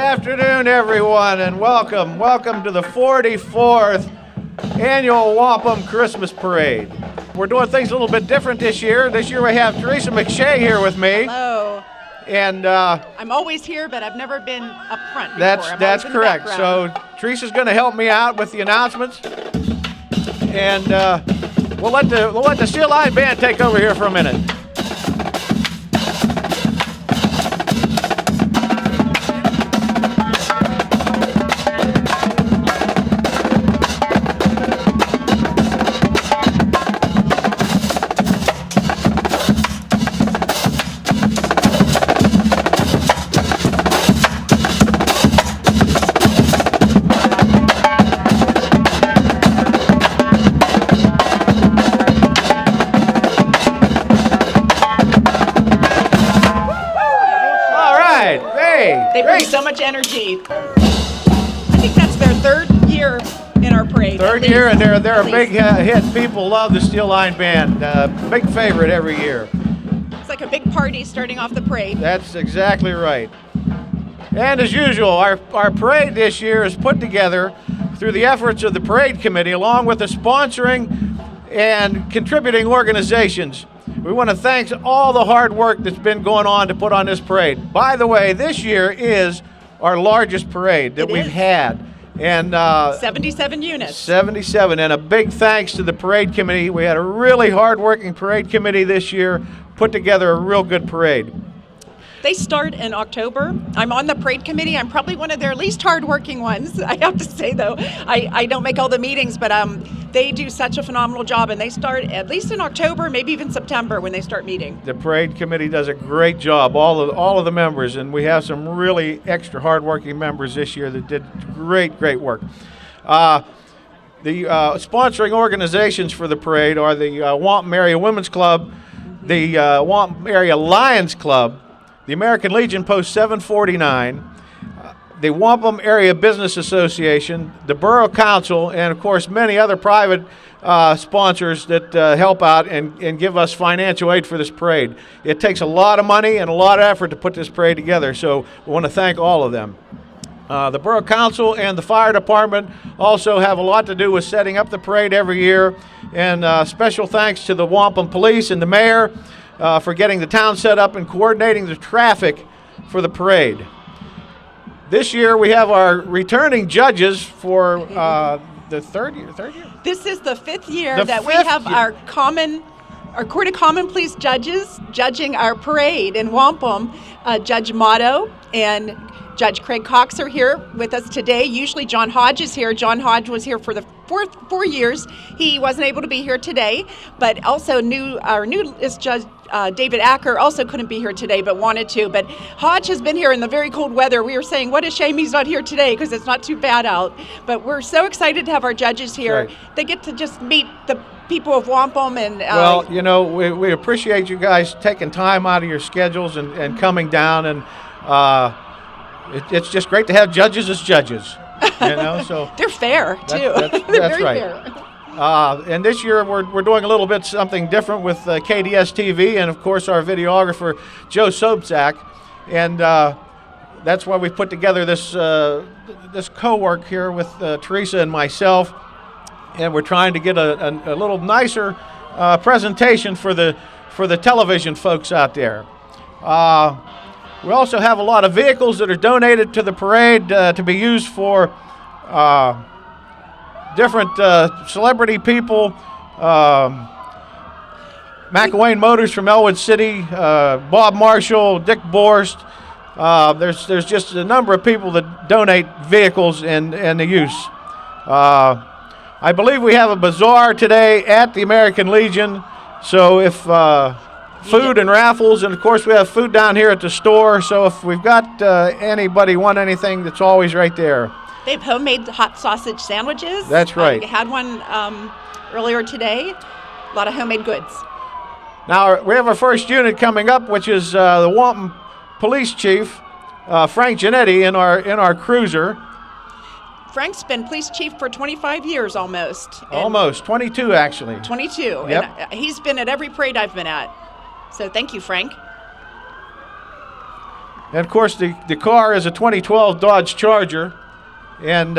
afternoon, everyone, and welcome to the 44th Annual Wampum Christmas Parade. We're doing things a little bit different this year. This year we have Therese and McShea here with me. Hello. And I'm always here, but I've never been up front before. That's correct. So Therese is going to help me out with the announcements, and we'll let the Steel Line Band take over here for a minute. They bring so much energy. I think that's their third year in our parade. Third year, and they're a big hit. People love the Steel Line Band. Big favorite every year. It's like a big party starting off the parade. That's exactly right. And as usual, our parade this year is put together through the efforts of the parade committee, along with the sponsoring and contributing organizations. We want to thank all the hard work that's been going on to put on this parade. By the way, this year is our largest parade that we've had. And 77 units. 77, and a big thanks to the parade committee. We had a really hard-working parade committee this year, put together a real good parade. They start in October. I'm on the parade committee. I'm probably one of their least hardworking ones, I have to say, though. I don't make all the meetings, but they do such a phenomenal job, and they start at least in October, maybe even September when they start meeting. The parade committee does a great job, all of the members, and we have some really extra hardworking members this year that did great work. The sponsoring organizations for the parade are the Wampum Area Women's Club, the Wampum Area Lions Club, the American Legion Post 749, the Wampum Area Business Association, the Borough Council, and of course many other private sponsors that help out and give us financial aid for this parade. It takes a lot of money and a lot of effort to put this parade together, so we want to thank all of them. The Borough Council and the Fire Department also have a lot to do with setting up the parade every year, and special thanks to the Wampum Police and the Mayor for getting the town set up and coordinating the traffic for the parade. This year we have our returning judges for the third year? This is the fifth year that we have our Court of Common Pleas judges judging our parade in Wampum. Judge Motto and Judge Craig Cox are here with us today. Usually John Hodge is here. John Hodge was here for the 4 years. He wasn't able to be here today, but also our newest judge, David Acker, also couldn't be here today but wanted to. But Hodge has been here in the very cold weather. We were saying, what a shame he's not here today because it's not too bad out. But we're so excited to have our judges here. Right. They get to just meet the people of Wampum. And well, you know, we appreciate you guys taking time out of your schedules and coming down. And it's just great to have judges as judges. You know, so they're fair too. That's very right. Fair. And this year we're doing a little bit something different with KDS TV and of course our videographer Joe Sobczak, and that's why we put together this co-work here with Teresa and myself, and we're trying to get a little nicer presentation for the television folks out there. We also have a lot of vehicles that are donated to the parade to be used for different celebrity people. McElwain Motors from Elwood City, Bob Marshall, Dick Borst. There's just a number of people that donate vehicles and the use. I believe we have a bazaar today at the American Legion, so if food and raffles, and of course we have food down here at the store, so if we've got anybody want anything, that's always right there. They have homemade hot sausage sandwiches. That's right. I had one earlier today. A lot of homemade goods. Now we have our first unit coming up, which is the Wampum Police Chief Frank Giannetti in our cruiser. Frank's been police chief for 25 years almost. Almost 22 actually. 22. Yep. And he's been at every parade I've been at. So thank you, Frank. And of course, the car is a 2012 Dodge Charger. And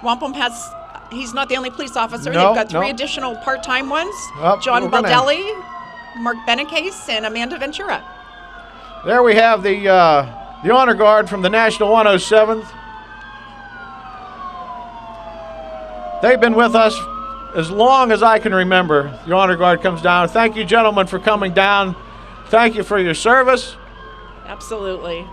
Wampum he's not the only police officer. No, They've got 3 no. additional part-time ones. Oh, John we're gonna- Baldelli, Mark Benecase, and Amanda Ventura. There we have the honor guard from the National 107th. They've been with us as long as I can remember. The honor guard comes down. Thank you, gentlemen, for coming down. Thank you for your service. Absolutely.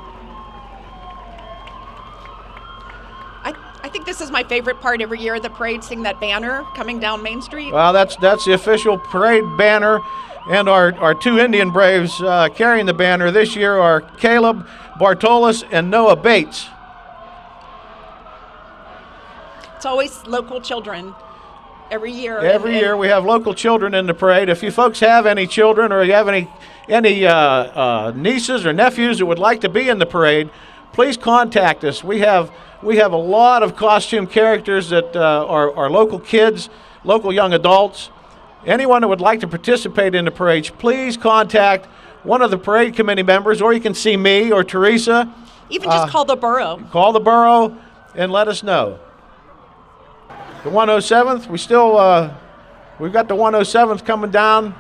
I think this is my favorite part every year, the parade, seeing that banner coming down Main Street. Well, that's the official parade banner, and our 2 Indian Braves carrying the banner this year are Caleb Bartolis and Noah Bates. It's always local children every year. Every year we have local children in the parade. If you folks have any children or you have any nieces or nephews that would like to be in the parade, please contact us. We have a lot of costume characters that are local kids, local young adults. Anyone that would like to participate in the parade, please contact one of the parade committee members, or you can see me or Therese. Even just call the borough. Call the borough and let us know. The 107th, we've got the 107th coming down.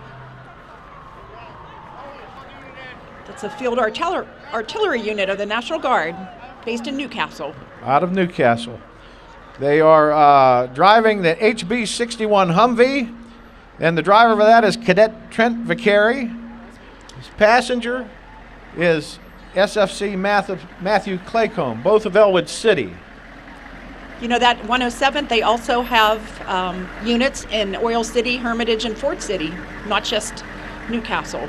That's a field artillery unit of the National Guard, based in Newcastle. Out of Newcastle. They are driving the HB 61 Humvee, and the driver of that is Cadet Trent Vicari. His passenger is SFC Matthew Claycomb, both of Elwood City. You know, that 107th, they also have units in Oil City, Hermitage, and Fort City, not just Newcastle.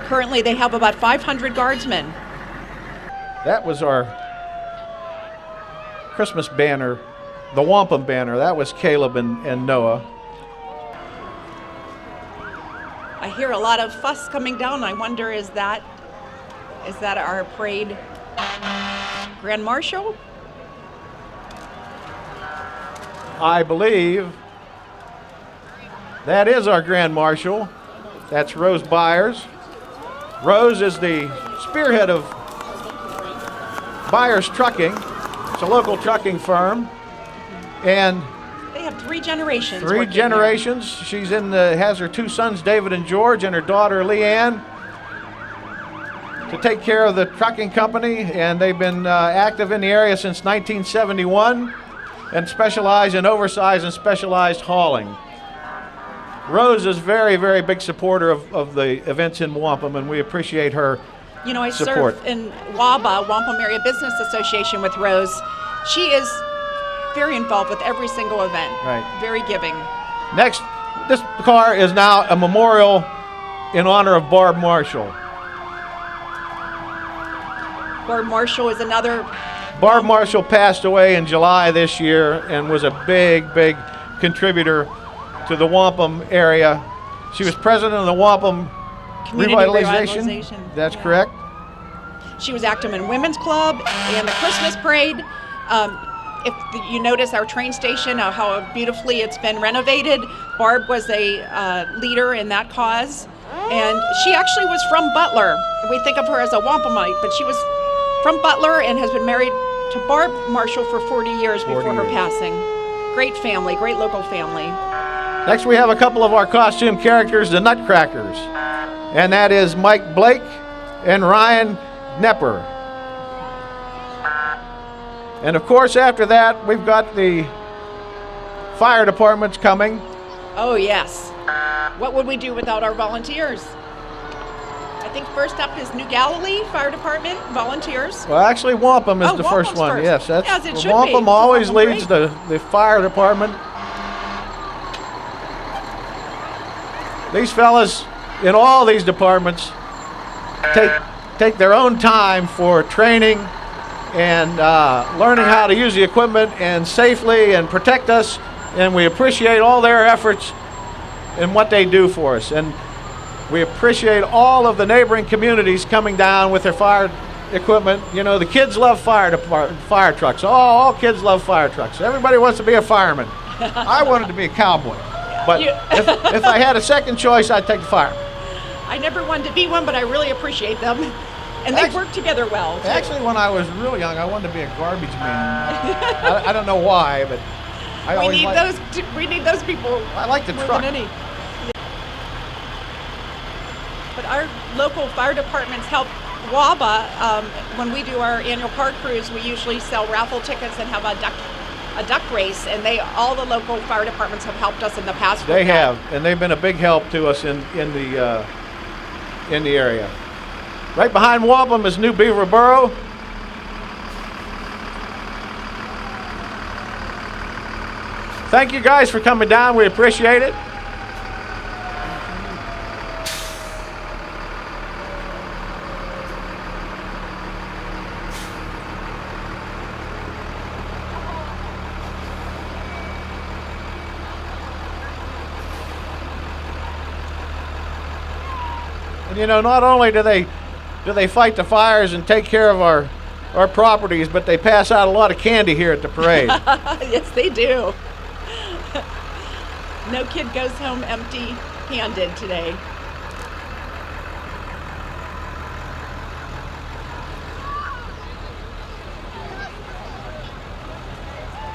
Currently, they have about 500 guardsmen. That was our Christmas banner, the Wampum banner. That was Caleb and Noah. I hear a lot of fuss coming down. I wonder, is that our parade Grand Marshal? I believe that is our Grand Marshal. That's Rose Byers. Rose is the spearhead of Byers Trucking. It's a local trucking firm. And they have 3 generations. 3 generations. She's has her 2 sons, David and George, and her daughter, Leanne, to take care of the trucking company. And they've been active in the area since 1971 and specialize in oversized and specialized hauling. Rose is very, very big supporter of the events in Wampum, and we appreciate her You know, I support. serve in WABA, Wampum Area Business Association, with Rose. She is very involved with every single event. Right. Very giving. Next, this car is now a memorial in honor of Barb Marshall. Barb Marshall is another. Barb Marshall passed away in July this year and was a big, big contributor to the Wampum area. She was president of the Wampum Community Revitalization. That's correct. She was active in Women's Club and the Christmas Parade. If you notice our train station, how beautifully it's been renovated, Barb was a leader in that cause. And she actually was from Butler. We think of her as a Wampumite, but she was from Butler and has been married to Barb Marshall for 40 years before her passing. Great family, great local family. Next we have a couple of our costume characters, the Nutcrackers. And that is Mike Blake and Ryan Knepper. And of course after that we've got the fire departments coming. Oh yes. What would we do without our volunteers? I think first up is New Galilee Fire Department volunteers. Well, actually, Wampum is the Wampum's first one. First. Yes, that's As it should Wampum be. always Wampum leads the fire department. These fellas in all these departments take their own time for training and learning how to use the equipment and safely and protect us, and we appreciate all their efforts and what they do for us. And we appreciate all of the neighboring communities coming down with their fire equipment. You know, the kids love fire trucks. All kids love fire trucks. Everybody wants to be a fireman. I wanted to be a cowboy. But if I had a second choice, I'd take the fireman. I never wanted to be one, but I really appreciate them. And they work together well, too. Actually, when I was real young, I wanted to be a garbage man. I don't know why, but we need those people. I like the more truck. Than any. But our local fire departments help WABA. When we do our annual car cruise, we usually sell raffle tickets and have a duck race, and all the local fire departments have helped us in the past. They have, and they've been a big help to us in the area. Right behind Wampum is New Beaver Borough. Thank you guys for coming down. We appreciate it. And you know, not only do they fight the fires and take care of our properties, but they pass out a lot of candy here at the parade. Yes, they do. No kid goes home empty-handed today.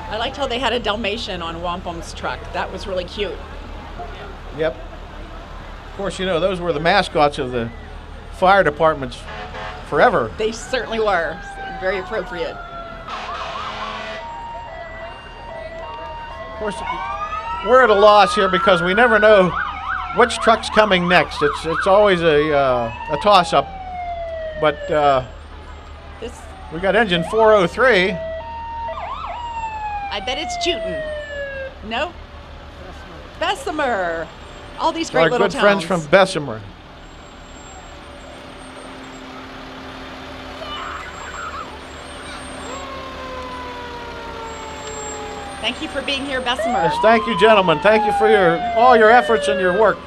I liked how they had a Dalmatian on Wampum's truck. That was really cute. Yep. Of course, you know, those were the mascots of the fire departments forever. They certainly were. Very appropriate. Of course, we're at a loss here because we never know which truck's coming next. It's always a toss-up. But we got engine 403. I bet it's Mutant. No? Bessemer. All these great little towns. Our good friends from Bessemer. Thank you for being here, Bessemer. Yes, thank you, gentlemen. Thank you for all your efforts and your work.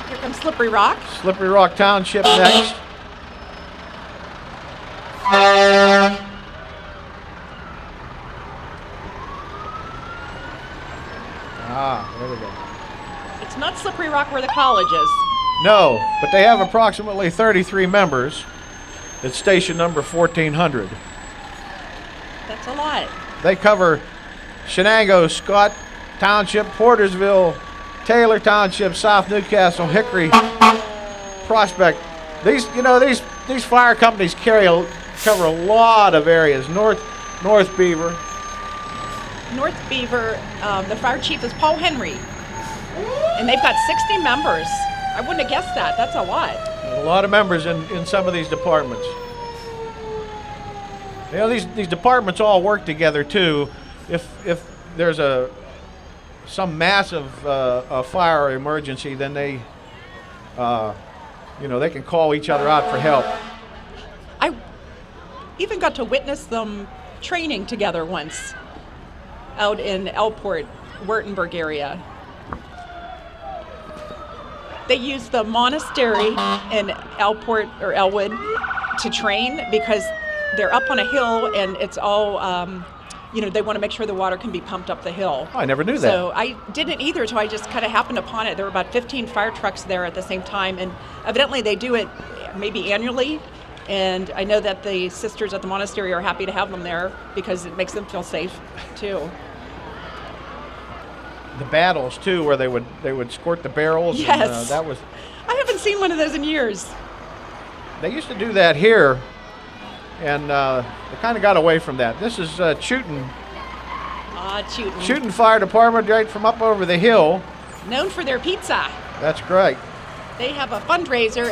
Here comes Slippery Rock. Slippery Rock Township next. There we go. It's not Slippery Rock where the college is. No, but they have approximately 33 members at station number 1400. That's a lot. They cover Shenango, Scott Township, Portersville, Taylor Township, South Newcastle, Hickory, Prospect. These fire companies cover a lot of areas. North Beaver. North Beaver, the fire chief is Paul Henry, and they've got 60 members. I wouldn't have guessed that. That's a lot. A lot of members in some of these departments. You know, these departments all work together too. If there's some massive fire or emergency, then they can call each other out for help. I even got to witness them training together once out in Elport, Wurtemberg area. They use the monastery in Elport or Elwood to train because they're up on a hill and it's all, they want to make sure the water can be pumped up the hill. Oh, I never knew that. So I didn't either, so I just kind of happened upon it. There were about 15 fire trucks there at the same time, and evidently they do it maybe annually. And I know that the sisters at the monastery are happy to have them there because it makes them feel safe too. The battles too, where they would squirt the barrels. Yes. And, I haven't seen one of those in years. They used to do that here, and they kind of got away from that. This is Chutin. Chutin. Chutin Fire Department, right from up over the hill. Known for their pizza. That's great. They have a fundraiser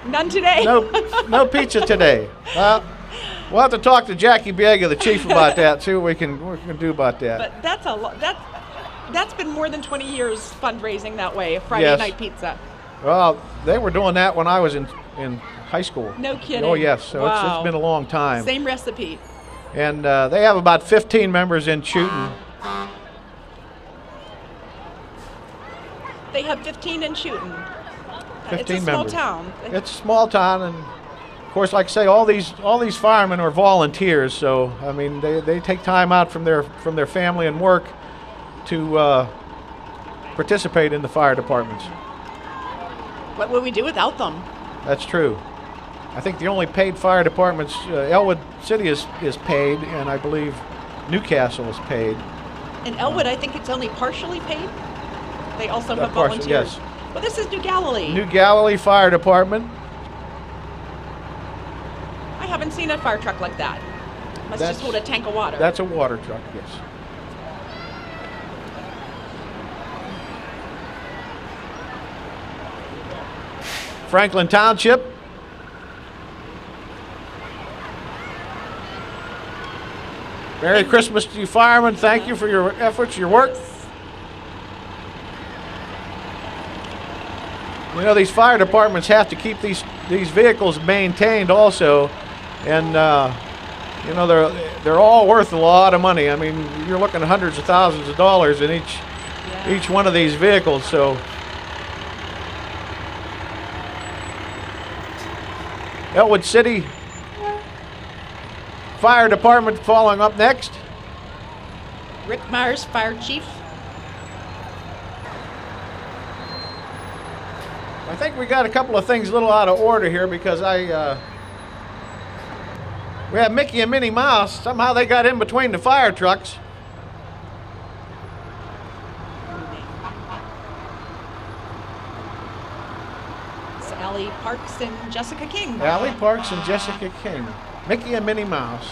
None today. No pizza today. We'll have to talk to Jackie Biega, the chief, about that. See what we can do about that. But that's a lot. That's been more than 20 years fundraising that way. Friday night pizza. Well, they were doing that when I was in high school. No kidding. Oh yes. So wow. it's been a long time. Same recipe. And they have about 15 members in Chutin. They have 15 in Shootin. 15 it's a small members. town. It's a small town, and of course, like I say, all these firemen are volunteers. So I mean, they take time out from their family and work to participate in the fire departments. What would we do without them? That's true. I think the only paid fire departments, Elwood City is paid, and I believe Newcastle is paid. In Elwood, I think it's only partially paid. They also have volunteers. Yes. Well, this is New Galilee. New Galilee Fire Department. I haven't seen a fire truck like that. Must just hold a tank of water. That's a water truck, yes. Franklin Township. Merry Christmas to you firemen. Thank you for your efforts, your work. You know, these fire departments have to keep these vehicles maintained also, and you know, they're all worth a lot of money. I mean, you're looking at hundreds of thousands of dollars in each one of these vehicles. So Elwood City Fire Department following up next. Rick Myers, Fire Chief. I think we got a couple of things a little out of order here because we have Mickey and Minnie Mouse. Somehow they got in between the fire trucks. It's Allie Parks and Jessica King. Allie Parks and Jessica King. Mickey and Minnie Mouse.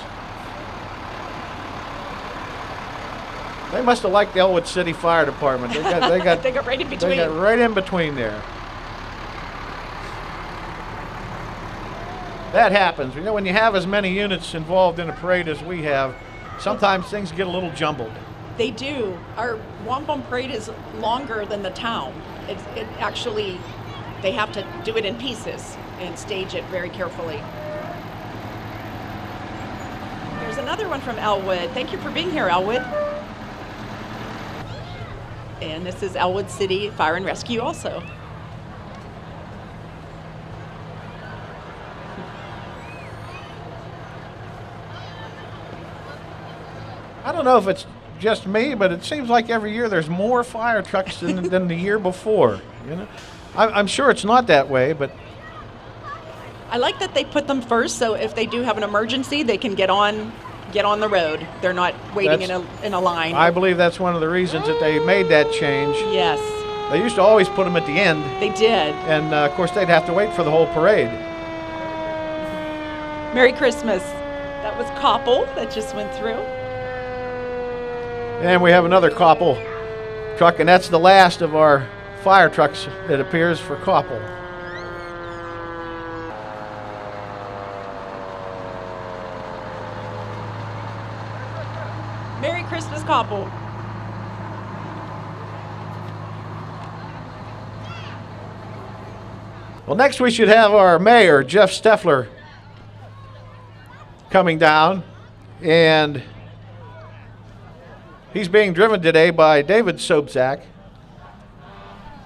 They must have liked the Elwood City Fire Department. They got they got right in between. They got right in between there. That happens. You know, when you have as many units involved in a parade as we have, sometimes things get a little jumbled. They do. Our Wampum parade is longer than the town. It actually, they have to do it in pieces and stage it very carefully. There's another one from Elwood. Thank you for being here, Elwood. And this is Elwood City Fire and Rescue also. I don't know if it's just me, but it seems like every year there's more fire trucks than the year before. You know, I'm sure it's not that way, but I like that they put them first, so if they do have an emergency, they can get on the road. They're not waiting in a line. I believe that's one of the reasons that they made that change. Yes. They used to always put them at the end. They did. And of course they'd have to wait for the whole parade. Merry Christmas. That was Koppel that just went through. And we have another Koppel truck, and that's the last of our fire trucks, it appears, for Koppel. Merry Christmas, Koppel. Well, next we should have our mayor, Jeff Stepler, coming down, and he's being driven today by David Sobczak.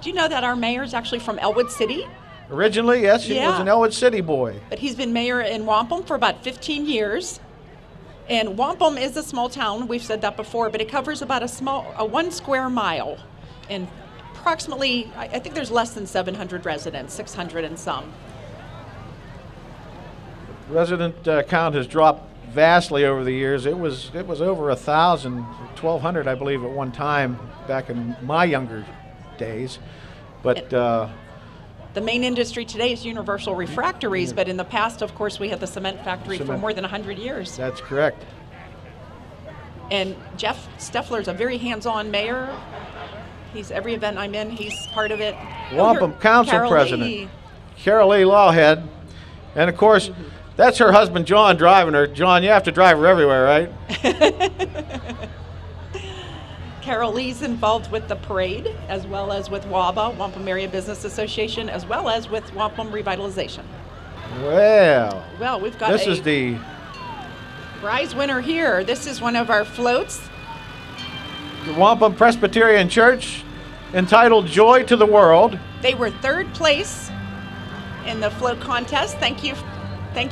Do you know that our mayor is actually from Elwood City? Originally, yes, he was an Elwood City boy. But he's been mayor in Wampum for about 15 years. And Wampum is a small town, we've said that before, but it covers about a 1 square mile. And approximately, I think there's less than 700 residents, 600 and some. Resident count has dropped vastly over the years. It was over 1,000, 1,200, I believe, at one time back in my younger days. But the main industry today is Universal Refractories, but in the past, of course, we had the cement factory for more than 100 years. That's correct. And Jeff Stepler is a very hands-on mayor. He's every event I'm in, he's part of it. Wampum Council President, Carol Lee Lawhead, and of course, that's her husband John driving her. John, you have to drive her everywhere, right? Carol Lee's involved with the parade, as well as with WABA, Wampum Area Business Association, as well as with Wampum Revitalization. Well, we've got this is the prize winner here. This is one of our floats. Wampum Presbyterian Church entitled Joy to the World. They were third place in the float contest. Thank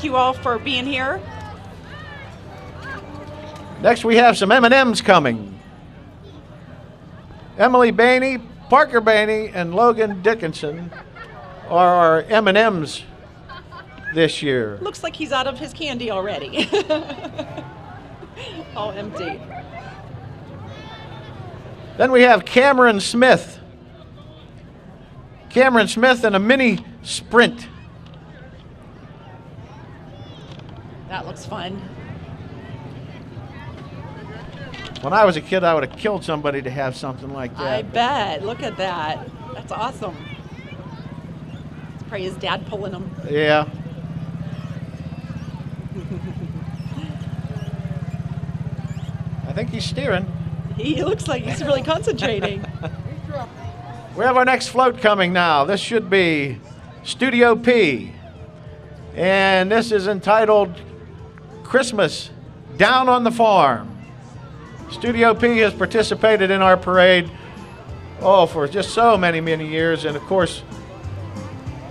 you all for being here. Next we have some M&Ms coming. Emily Bainey, Parker Bainey, and Logan Dickinson are our M&Ms this year. Looks like he's out of his candy already. All empty. Then we have Cameron Smith. Cameron Smith in a mini sprint. That looks fun. When I was a kid, I would have killed somebody to have something like that. I bet. Look at that. That's awesome. Probably his dad pulling him. Yeah. I think he's steering. He looks like he's really concentrating. We have our next float coming now. This should be Studio P. And this is entitled Christmas Down on the Farm. Studio P has participated in our parade, for just so many, many years. And of course,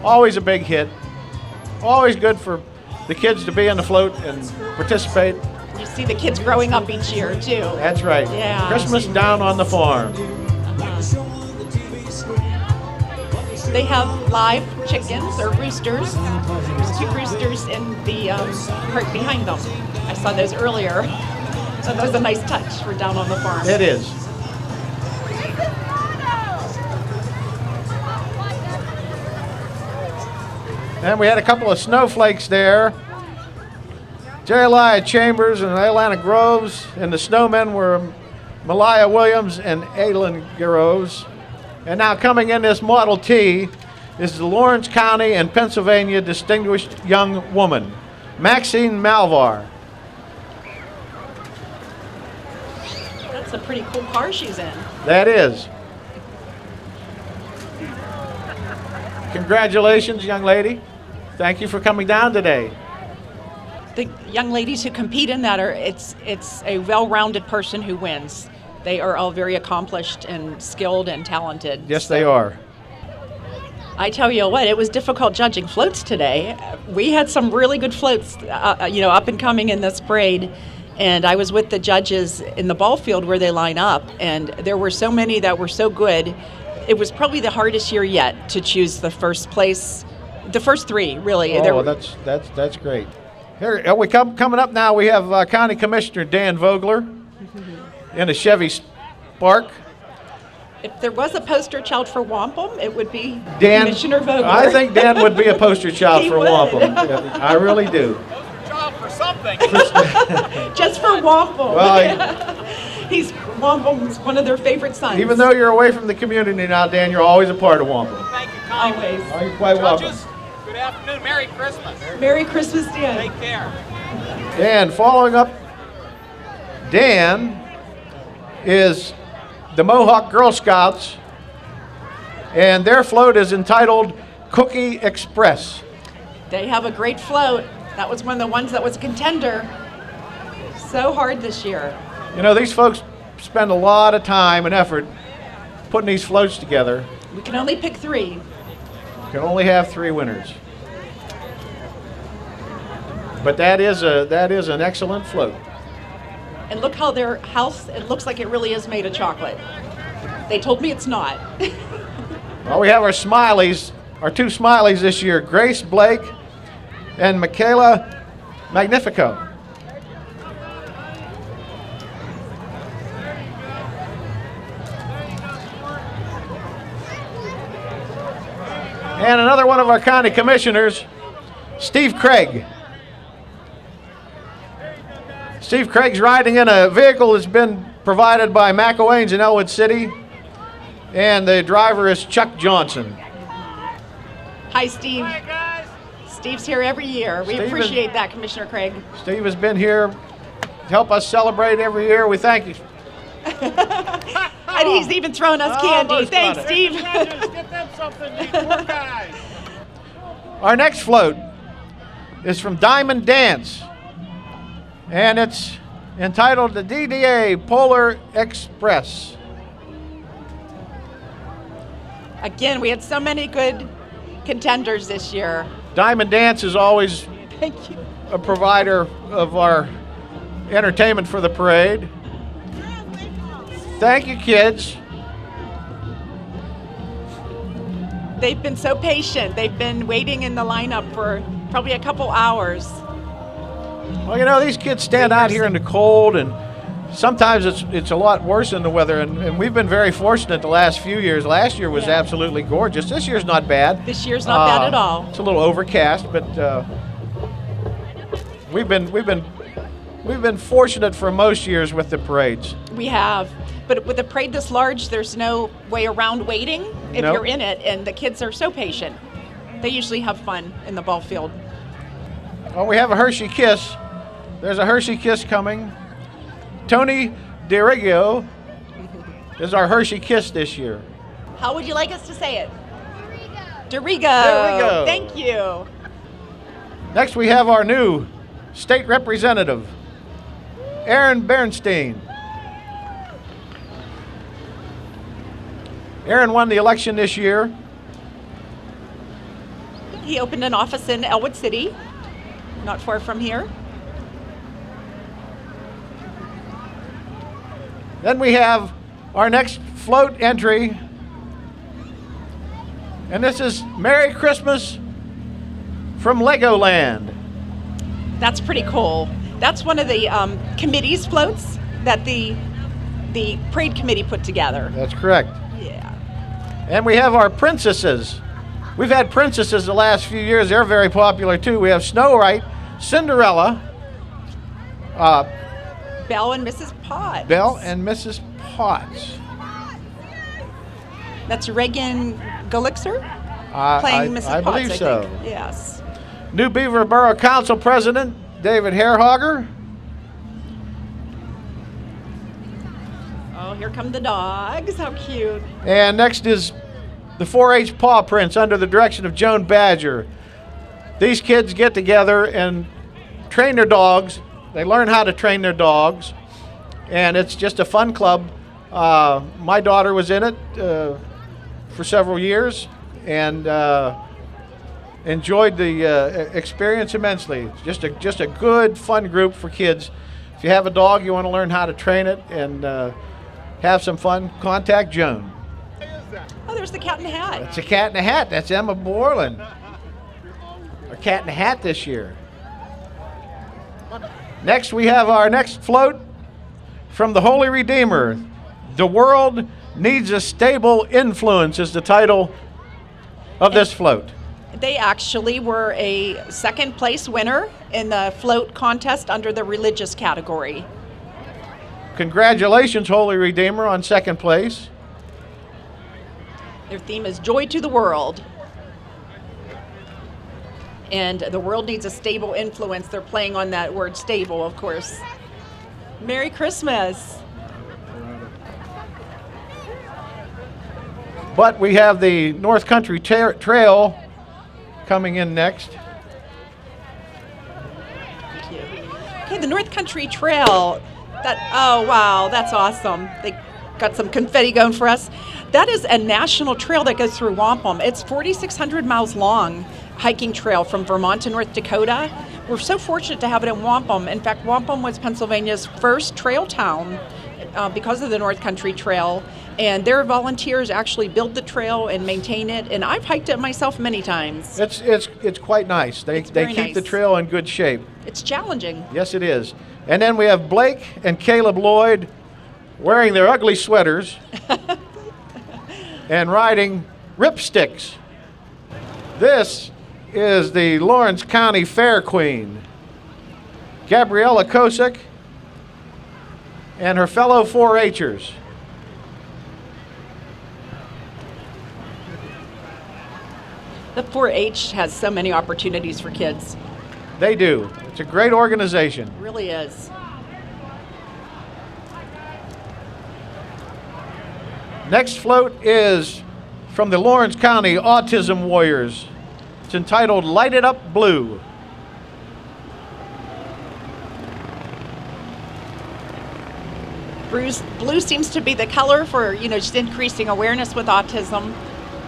always a big hit. Always good for the kids to be on the float and participate. You see the kids growing up each year, too. That's right. Yeah. Christmas Down on the Farm. They have live chickens or roosters. There's 2 roosters in the cart behind them. I saw those earlier. So that was a nice touch for Down on the Farm. It is. And we had a couple of snowflakes there. J. Chambers and Atlanta Groves, and the snowmen were Malaya Williams and Aylin Groves. And now coming in this Model T is the Lawrence County and Pennsylvania Distinguished Young Woman, Maxine Malvar. That's a pretty cool car she's in. That is. Congratulations, young lady. Thank you for coming down today. The young ladies who compete in that it's a well-rounded person who wins. They are all very accomplished and skilled and talented. Yes, they are. I tell you what, it was difficult judging floats today. We had some really good floats, up and coming in this parade. And I was with the judges in the ball field where they line up, and there were so many that were so good. It was probably the hardest year yet to choose the first place, the first 3, really. Oh, that's great. Here we coming up now. We have County Commissioner Dan Vogler in a Chevy Spark. If there was a poster child for Wampum, it would be Dan, Commissioner Vogler. I think Dan would be a poster child for would. Wampum. I really do. For something. Just for Wampum. Well, Wampum's one of their favorite sons. even though you're away from the community now, Dan, you're always a part of Wampum. Thank you kindly. Always. Oh, you're quite welcome. Good afternoon. Merry Christmas. Merry Christmas, Dan. Take care. And following up, Dan is the Mohawk Girl Scouts, and their float is entitled Cookie Express. They have a great float. That was one of the ones that was a contender. So hard this year. You know, these folks spend a lot of time and effort putting these floats together. We can only pick 3. Can only have 3 winners. But that is an excellent float. And look how their house, it looks like it really is made of chocolate. They told me it's not. Well, we have our Smileys, our 2 Smileys this year, Grace Blake and Michaela Magnifico. And another one of our county commissioners, Steve Craig. Steve Craig's riding in a vehicle that's been provided by McElwain's in Elwood City, and the driver is Chuck Johnson. Hi, Steve. Hi, guys. Steve's here every year. We Steve appreciate that, Commissioner Craig. Steve has been here to help us celebrate every year. We thank you. And he's even throwing us candy. Almost Thanks, got it. Steve. Get them something, these poor guys. Our next float is from Diamond Dance, and it's entitled the DDA Polar Express. Again, we had so many good contenders this year. Diamond Dance is always Thank you. a provider of our entertainment for the parade. Thank you, kids. They've been so patient. They've been waiting in the lineup for probably a couple hours. Well, you know, these kids stand out here in the cold, and sometimes it's a lot worse in the weather, and we've been very fortunate the last few years. Last year was absolutely gorgeous. This year's not bad. This year's not bad at all. It's a little overcast, but we've been fortunate for most years with the parades. We have. But with a parade this large, there's no way around waiting if Nope. you're in it, and the kids are so patient. They usually have fun in the ball field. Well, we have a Hershey Kiss. There's a Hershey Kiss coming. Tony DiRigio is our Hershey Kiss this year. How would you like us to say it? Dorigo. Dorigo. Thank you. Next, we have our new state representative, Aaron Bernstein. Aaron won the election this year. He opened an office in Elwood City, not far from here. Then we have our next float entry, and this is Merry Christmas from Legoland. That's pretty cool. That's one of the committee's floats that the parade committee put together. That's correct. Yeah. And we have our princesses. We've had princesses the last few years. They're very popular too. We have Snow White, Cinderella, Belle and Mrs. Potts. Belle and Mrs. Potts. That's Reagan Gulixer playing Mrs. I Potts, believe I so. think. Yes. New Beaver Borough Council President David Hairhogger. Oh, here come the dogs. How cute. And next is the 4-H Paw Prints under the direction of Joan Badger. These kids get together and train their dogs. They learn how to train their dogs, and it's just a fun club. My daughter was in it for several years and enjoyed the experience immensely. It's just a good, fun group for kids. If you have a dog, you want to learn how to train it and have some fun, contact Joan. Oh, there's the cat in the hat. That's a cat in a hat. That's Emma Borland. Our cat in a hat this year. Next, we have our next float from the Holy Redeemer. The World Needs a Stable Influence is the title of this float. They actually were a second place winner in the float contest under the religious category. Congratulations, Holy Redeemer, on second place. Their theme is Joy to the World. And the world needs a stable influence. They're playing on that word stable, of course. Merry Christmas. But we have the North Country Trail coming in next. Thank you. Okay, the North Country Trail. Oh, wow, that's awesome. They got some confetti going for us. That is a national trail that goes through Wampum. It's 4,600 miles long. Hiking trail from Vermont to North Dakota. We're so fortunate to have it in Wampum. In fact, Wampum was Pennsylvania's first trail town because of the North Country Trail, and their volunteers actually build the trail and maintain it, and I've hiked it myself many times. It's quite nice. They keep nice. the trail in good shape. It's challenging. Yes, it is. And then we have Blake and Caleb Lloyd wearing their ugly sweaters and riding ripsticks. This is the Lawrence County Fair Queen, Gabriella Kosick, and her fellow 4-H'ers. The 4-H has so many opportunities for kids. They do. It's a great organization. It really is. Next float is from the Lawrence County Autism Warriors. It's entitled Light It Up Blue. Blue seems to be the color for, just increasing awareness with autism.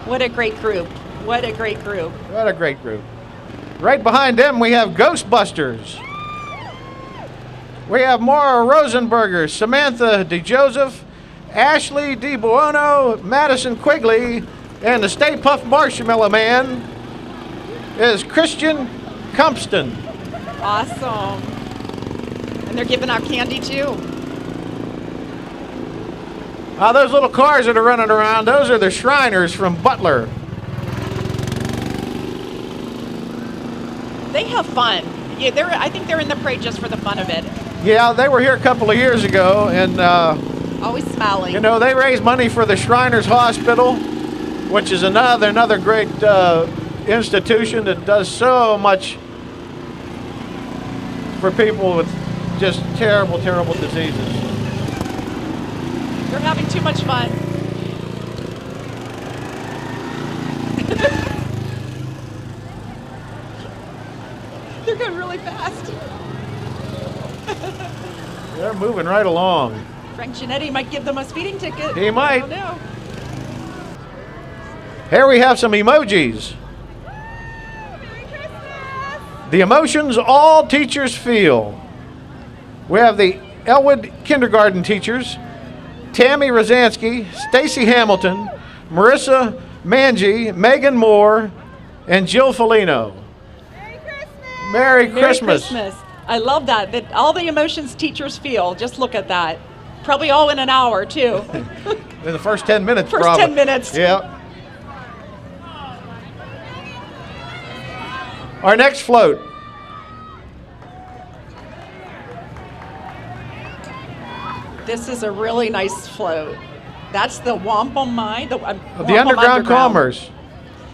What a great group. What a great group. What a great group. Right behind them, we have Ghostbusters. We have Maura Rosenberger, Samantha DeJoseph, Ashley DeBuono, Madison Quigley, and the Stay Puft Marshmallow Man is Christian Compston. Awesome. And they're giving out candy too. Those little cars that are running around, those are the Shriners from Butler. They have fun. Yeah, I think they're in the parade just for the fun of it. Yeah, they were here a couple of years ago, and always smiling. you know, they raise money for the Shriners Hospital, which is another great institution that does so much for people with just terrible, terrible diseases. They're having too much fun. They're going really fast. They're moving right along. Frank Giannetti might give them a speeding ticket. He might. I don't know. Here we have some emojis. The emotions all teachers feel. We have the Elwood kindergarten teachers, Tammy Rosansky, Stacy Hamilton, Marissa Manji, Megan Moore, and Jill Felino. Merry Christmas. Merry Christmas. I love that all the emotions teachers feel. Just look at that. Probably all in an hour, too. In the first 10 minutes, First probably. 10 minutes. Yeah. Our next float. This is a really nice float. That's the Wampum Mine. The The Underground Commerce.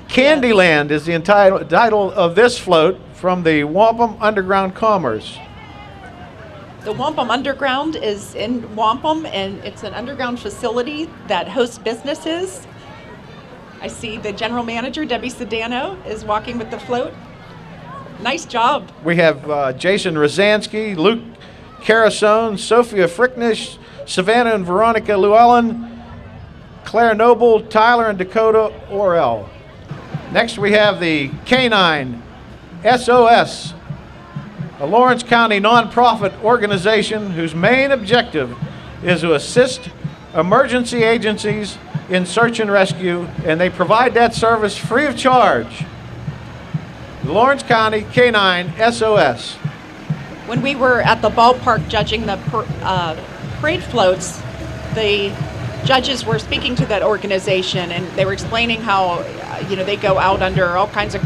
Candyland is the title of this float from the Wampum Underground Commerce. The Wampum Underground is in Wampum, and it's an underground facility that hosts businesses. I see the general manager, Debbie Sedano, is walking with the float. Nice job. We have Jason Rosansky, Luke Carasone, Sophia Fricknish, Savannah and Veronica Llewellyn, Claire Noble, Tyler and Dakota Orell. Next we have the Canine Sos, a Lawrence County nonprofit organization whose main objective is to assist emergency agencies in search and rescue, and they provide that service free of charge. The Lawrence County Canine Sos. When we were at the ballpark judging the parade floats, the judges were speaking to that organization, and they were explaining how they go out under all kinds of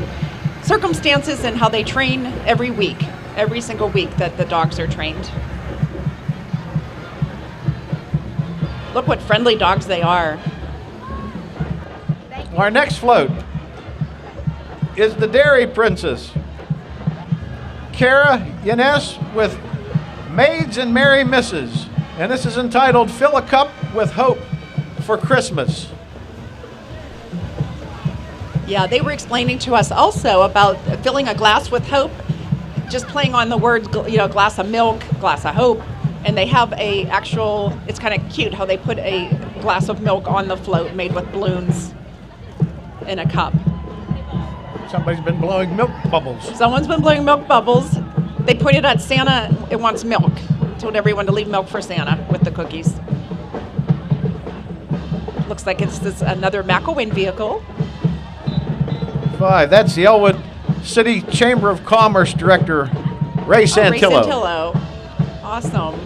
circumstances and how they train every single week that the dogs are trained. Look what friendly dogs they are. Our next float is the Dairy Princess. Kara Yanes with Maids and Merry Misses. And this is entitled Fill a Cup with Hope for Christmas. Yeah, they were explaining to us also about filling a glass with hope, just playing on the words, glass of milk, glass of hope. And they have it's kind of cute how they put a glass of milk on the float made with balloons in a cup. Somebody's been blowing milk bubbles. Someone's been blowing milk bubbles. They pointed at Santa, it wants milk. Told everyone to leave milk for Santa with the cookies. Looks like it's another McElwain vehicle. 5. That's the Elwood City Chamber of Commerce Director, Ray Santillo. Ray Santillo. Awesome.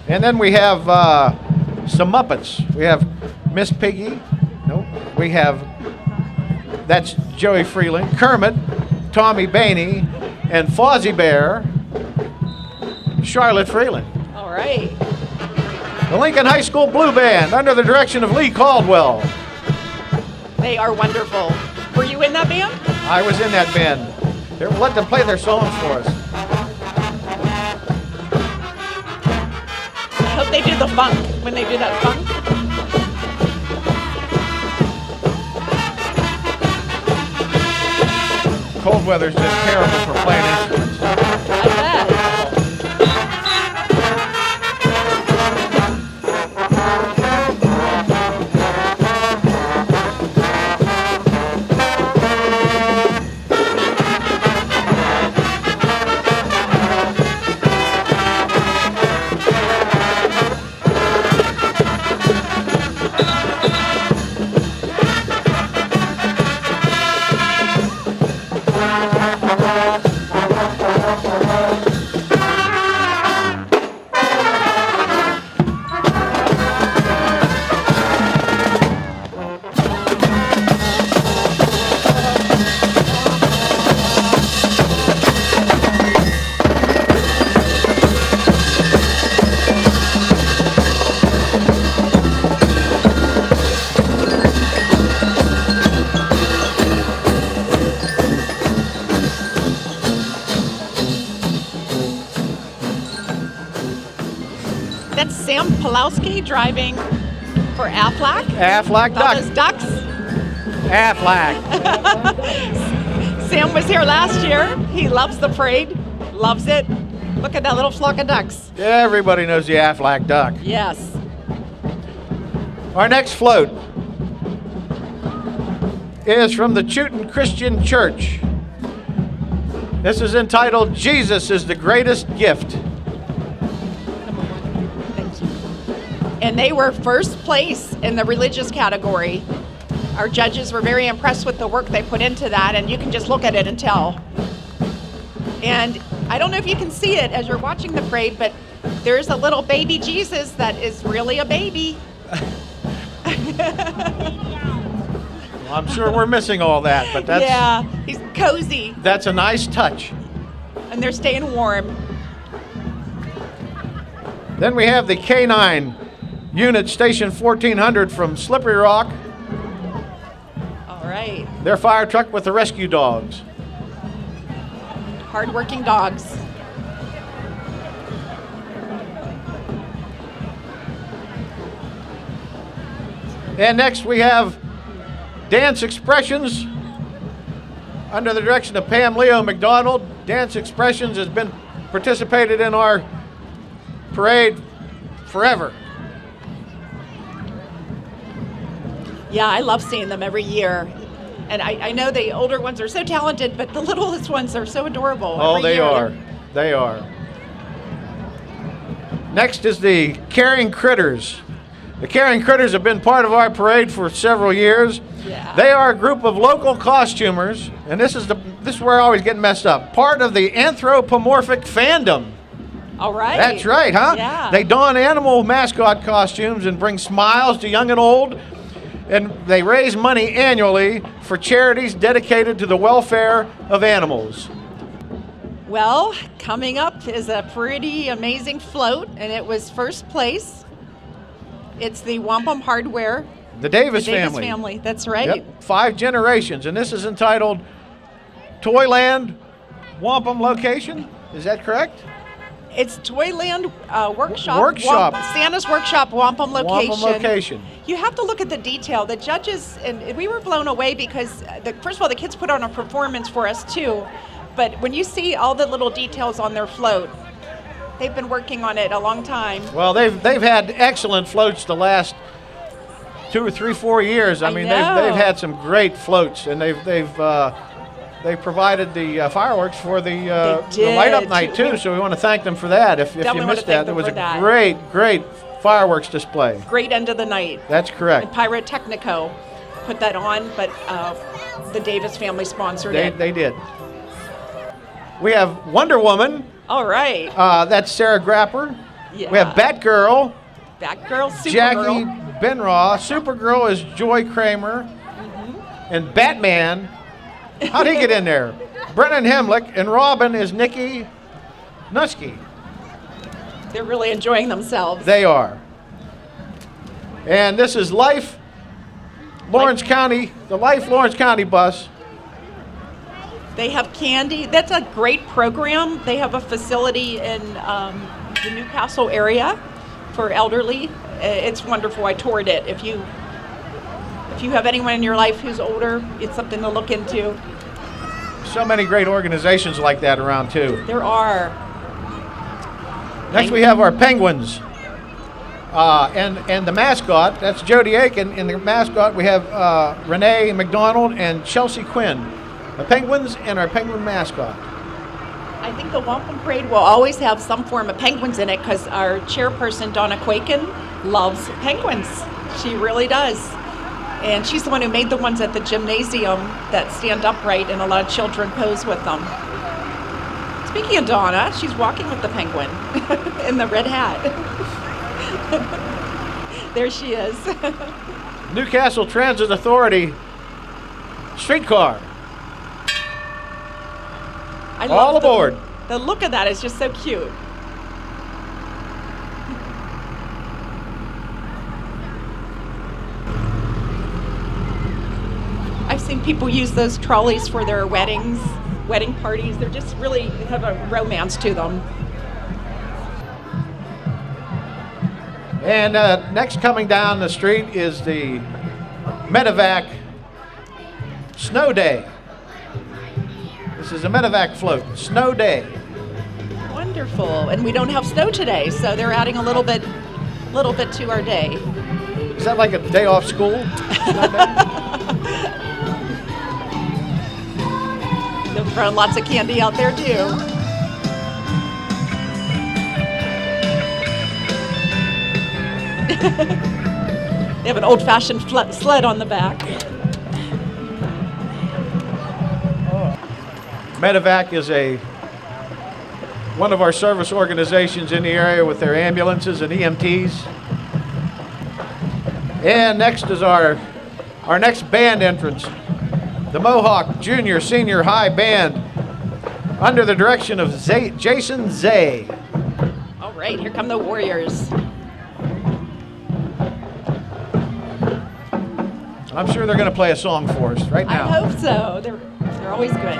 And then we have some Muppets. We have Miss Piggy. Nope. We have, that's Joey Freeland, Kermit, Tommy Bainey, and Fozzie Bear, Charlotte Freeland. All right. The Lincoln High School Blue Band, under the direction of Lee Caldwell. They are wonderful. Were you in that band? I was in that band. Let them play their songs for us. I hope they do the funk when they do that funk. Cold weather's just terrible for playing instruments. I bet. Sam Pulowski driving for Aflac. Aflac Duck. Those ducks. Aflac. Sam was here last year. He loves the parade. Loves it. Look at that little flock of ducks. Everybody knows the Aflac Duck. Yes. Our next float is from the Mutant Christian Church. This is entitled, Jesus is the Greatest Gift. Thank you. And they were first place in the religious category. Our judges were very impressed with the work they put into that, and you can just look at it and tell. And I don't know if you can see it as you're watching the parade, but there's a little baby Jesus that is really a baby. Well, I'm sure we're missing all that, but that's yeah, he's cozy, that's a nice touch. and they're staying warm. Then we have the Canine Unit Station 1400 from Slippery Rock. All right, Their fire truck with the rescue dogs. hardworking dogs. And next we have Dance Expressions under the direction of Pam Leo McDonald. Dance Expressions has been participated in our parade forever. Yeah, I love seeing them every year. And I know the older ones are so talented, but the littlest ones are so adorable. Oh, every they year. are. They are. Next is the Caring Critters. The Caring Critters have been part of our parade for several years. Yeah. They are a group of local costumers, and this is where I always get messed up. Part of the anthropomorphic fandom. All right. That's right, huh? Yeah. They don animal mascot costumes and bring smiles to young and old, and they raise money annually for charities dedicated to the welfare of animals. Well, coming up is a pretty amazing float, and it was first place. It's the Wampum Hardware. The Davis Davis family. family, that's right. Yep, 5 generations, and this is entitled Toyland Wampum Location. Is that correct? It's Toyland Workshop. Workshop. Santa's Workshop Wampum location. Wampum location. You have to look at the detail. The judges, and we were blown away because, first of all, the kids put on a performance for us too. But when you see all the little details on their float, they've been working on it a long time. Well, they've had excellent floats the last 2 or 3, 4 years. I mean, know. they've had some great floats, and they've provided the fireworks for the light up night too. So we want to thank them for that. If you Definitely want missed to thank that, there them was for a that. great fireworks display. Great end of the night. That's correct. And Pyrotechnico put that on, but the Davis family sponsored it. They did. We have Wonder Woman. All right. That's Sarah Grapper. Yeah. We have Batgirl. Batgirl, Supergirl. Jackie Benraw. Supergirl is Joy Kramer. And Batman, how'd he get in there? Brennan Hemlick. And Robin is Nikki Nutsky. They're really enjoying themselves. They are. And this is Life Lawrence County, the Life Lawrence County bus. They have candy. That's a great program. They have a facility in the Newcastle area for elderly. It's wonderful. I toured it. If you have anyone in your life who's older, it's something to look into. So many great organizations like that around too. There are. Next we have our penguins. And the mascot, that's Jody Aiken. In the mascot we have Renee McDonald and Chelsea Quinn. The penguins and our penguin mascot. I think the Wampum Parade will always have some form of penguins in it because our chairperson, Donna Quakin, loves penguins. She really does. And she's the one who made the ones at the gymnasium that stand upright and a lot of children pose with them. Speaking of Donna, she's walking with the penguin in the red hat. There she is. Newcastle Transit Authority Streetcar. I All love aboard. The look of that is just so cute. I've seen people use those trolleys for their weddings, wedding parties. They're just really have a romance to them. And next coming down the street is the Medevac Snow Day. This is a Medevac float, Snow Day. Wonderful. And we don't have snow today, so they're adding a little bit to our day. Is that like a day off school? They're throwing lots of candy out there too. They have an old-fashioned sled on the back. Medevac is one of our service organizations in the area with their ambulances and EMTs. And next is our next band entrance, the Mohawk Junior Senior High Band, under the direction of Jason Zay. All right, here come the Warriors. I'm sure they're going to play a song for us right now. I hope so. They're always good.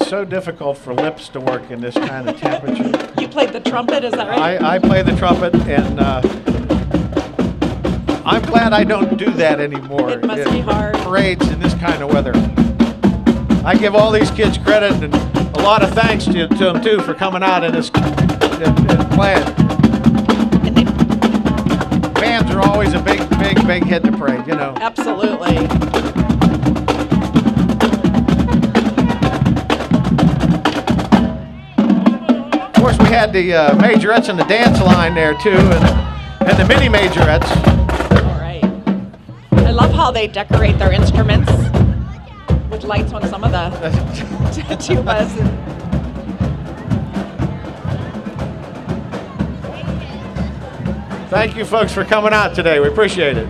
So difficult for lips to work in this kind of temperature. You played the trumpet, is that right? I play the trumpet, and I'm glad I don't do that anymore. It must be hard. Parades in this kind of weather. I give all these kids credit and a lot of thanks to them too for coming out and playing. And bands are always a big hit to parade, you know. Absolutely. Of course, we had the majorettes and the dance line there too, and the mini majorettes. All right. I love how they decorate their instruments with lights on some of the tubas. Thank you, folks, for coming out today. We appreciate it.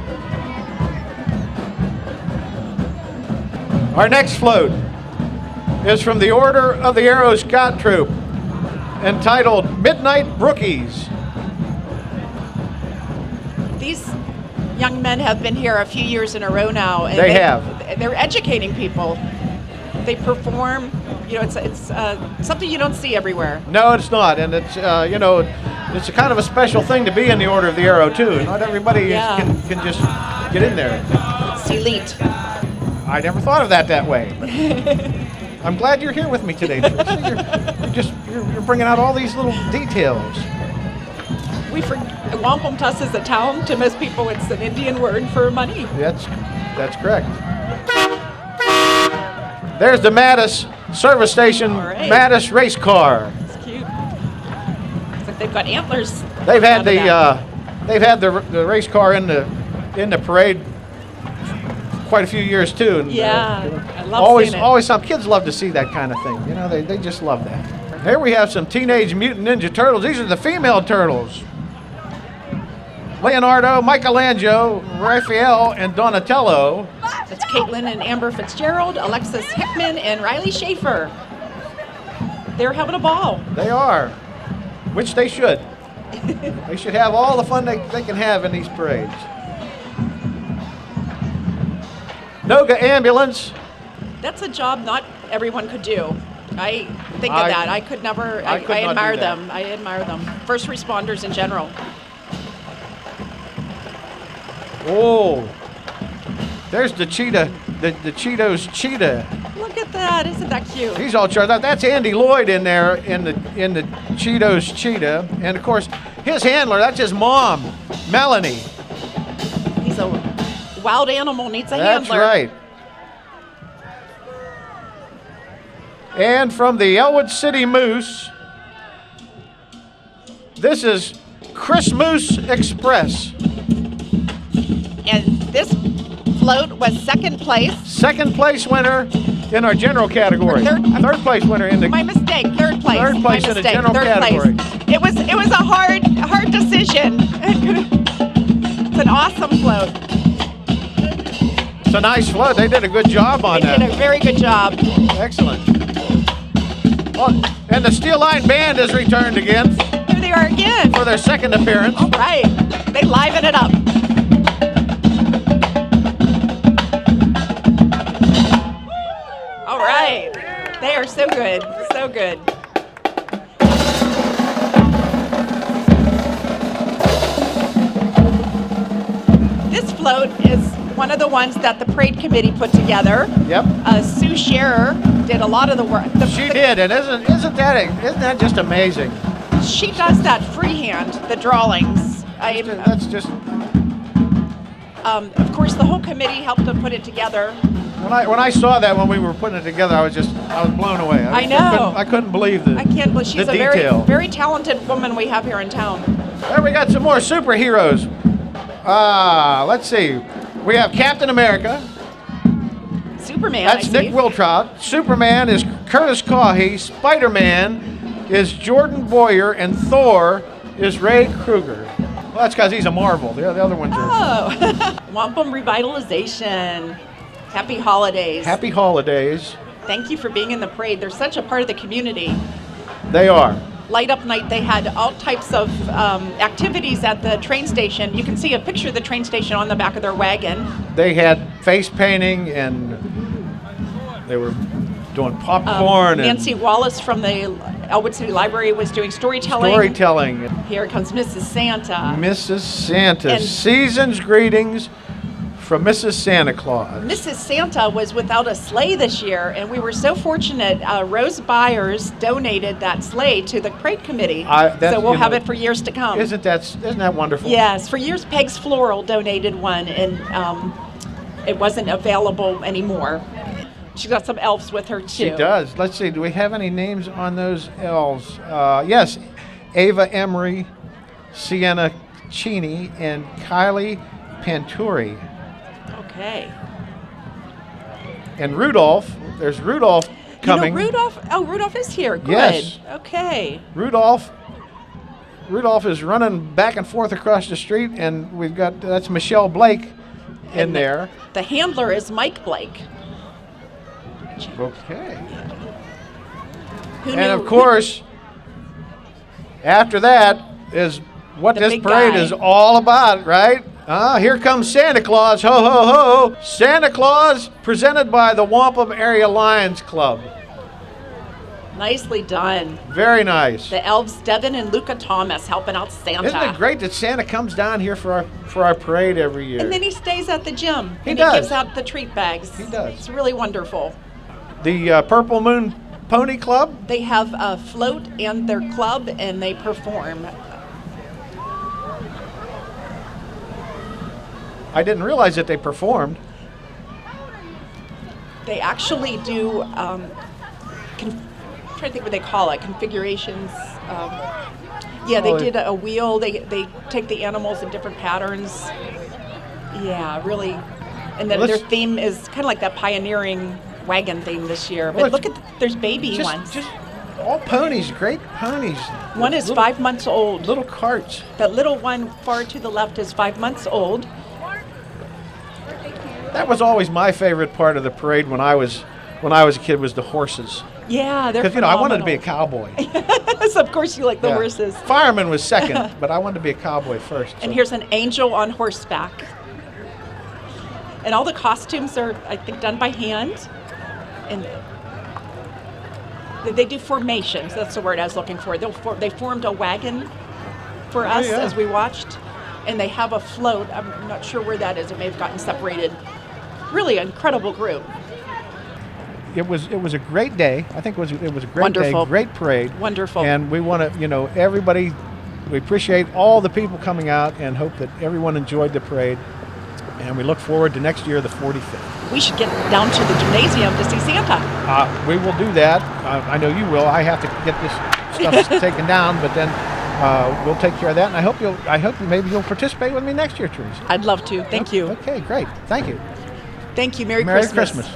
Our next float is from the Order of the Arrow Scout Troop, entitled Midnight Brookies. These young men have been here a few years in a row now. And They have. They're educating people. They perform. You know, it's something you don't see everywhere. No, it's not, and it's it's a kind of a special thing to be in the Order of the Arrow too. Not everybody can just get in there. It's elite. I never thought of that way. But I'm glad you're here with me today, Therese. You're bringing out all these little details. Wampum to us is a town. To most people, it's an Indian word for money. That's correct. There's the Mattis service station, right. Mattis race car. It's cute. It's like they've got antlers. They've had the race car in the parade quite a few years too. And, I love seeing it. Always some kids love to see that kind of thing. You know, they just love that. Here we have some Teenage Mutant Ninja Turtles. These are the female turtles. Leonardo, Michelangelo, Raphael, and Donatello. That's Caitlin and Amber Fitzgerald, Alexis Hickman, and Riley Schaefer. They're having a ball. They are, which they should. They should have all the fun they can have in these parades. Noga Ambulance. That's a job not everyone could do. I think of that. I could never. I admire them. I admire them. First responders in general. Oh, there's the Cheetah, the Cheetos Cheetah. Look at that! Isn't that cute? He's all charged up. That's Andy Lloyd in there in the Cheetos Cheetah, and of course his handler. That's his mom, Melanie. He's a wild animal. Needs a handler. That's right. And from the Elwood City Moose, this is Christmas Express. And this float was second place. Second place winner in our general category. Third place winner in the. My mistake. Third place. Third place in the general category. It was a hard decision. It's an awesome float. It's a nice float. They did a good job on that. They did a very good job. Excellent. Oh, and the Steel Line Band has returned again. Here they are again. For their second appearance. All right. They liven it up. All right. They are so good. So good. This float is one of the ones that the parade committee put together. Yep. Sue Scherer did a lot of the work. She did, and isn't that just amazing? She does that freehand, the drawings. That's just. Of course, the whole committee helped to put it together. When I saw that when we were putting it together, I was blown away. I know. I couldn't believe the. I can't believe she's the a detail. very talented woman we have here in town. There we got some more superheroes. Let's see. We have Captain America. Superman. That's Nick Wiltrout. Superman is Curtis Caughey. Spider-Man is Jordan Boyer, and Thor is Ray Kruger. Well, that's because he's a Marvel. The other ones are. Oh, Wampum Revitalization. Happy holidays. Happy holidays. Thank you for being in the parade. They're such a part of the community. They are. Light Up Night, they had all types of activities at the train station. You can see a picture of the train station on the back of their wagon. They had face painting, and they were doing popcorn. Nancy Wallace from the Elwood City Library was doing storytelling. Here comes Mrs. Santa. Mrs. Santa. And season's greetings from Mrs. Santa Claus. Mrs. Santa was without a sleigh this year, and we were so fortunate. Rose Byers donated that sleigh to the parade committee, so we'll have it for years to come. Isn't that wonderful? Yes, for years Peg's Floral donated one, and it wasn't available anymore. She's got some elves with her too. She does. Let's see. Do we have any names on those elves? Yes, Ava Emery, Sienna Cheney, and Kylie Panturi. Okay. And Rudolph. There's Rudolph coming. Rudolph is here. Good. Yes. Okay. Rudolph is running back and forth across the street, and we've got that's Michelle Blake in there. The handler is Mike Blake. Okay. And of course, after that is what this parade is all about, right? Here comes Santa Claus. Ho, ho, ho. Santa Claus presented by the Wampum Area Lions Club. Nicely done. Very nice. The elves, Devin and Luca Thomas, helping out Santa. Isn't it great that Santa comes down here for our parade every year? And then he stays at the gym. He does. He gives out the treat bags. He does. It's really wonderful. The Purple Moon Pony Club? They have a float and their club, and they perform. I didn't realize that they performed. They actually do, I'm trying to think what they call it, configurations. They did a wheel. They take the animals in different patterns. Yeah, really. And then their theme is kind of like that pioneering wagon theme this year. But look at, there's baby ones. Just all ponies, great ponies. One is 5 months old. Little carts. That little one far to the left is 5 months old. That was always my favorite part of the parade when I was a kid, was the horses. Yeah, they're because I wanted to be a cowboy. So of course you like the horses. Fireman was second, but I wanted to be a cowboy first. And here's an angel on horseback. And all the costumes are, I think, done by hand. And they do formations. That's the word I was looking for. They formed a wagon for us as we watched, and they have a float. I'm not sure where that is. It may have gotten separated. Really incredible group. It was a great day. I think it was a great Wonderful. day, great parade. Wonderful. And we want to, everybody. We appreciate all the people coming out and hope that everyone enjoyed the parade. And we look forward to next year, the 45th. We should get down to the gymnasium to see Santa. We will do that. I know you will. I have to get this stuff taken down, but then we'll take care of that. And I hope maybe you'll participate with me next year, Therese. I'd love to. Thank you. Okay, great. Thank you. Thank you. Merry Christmas.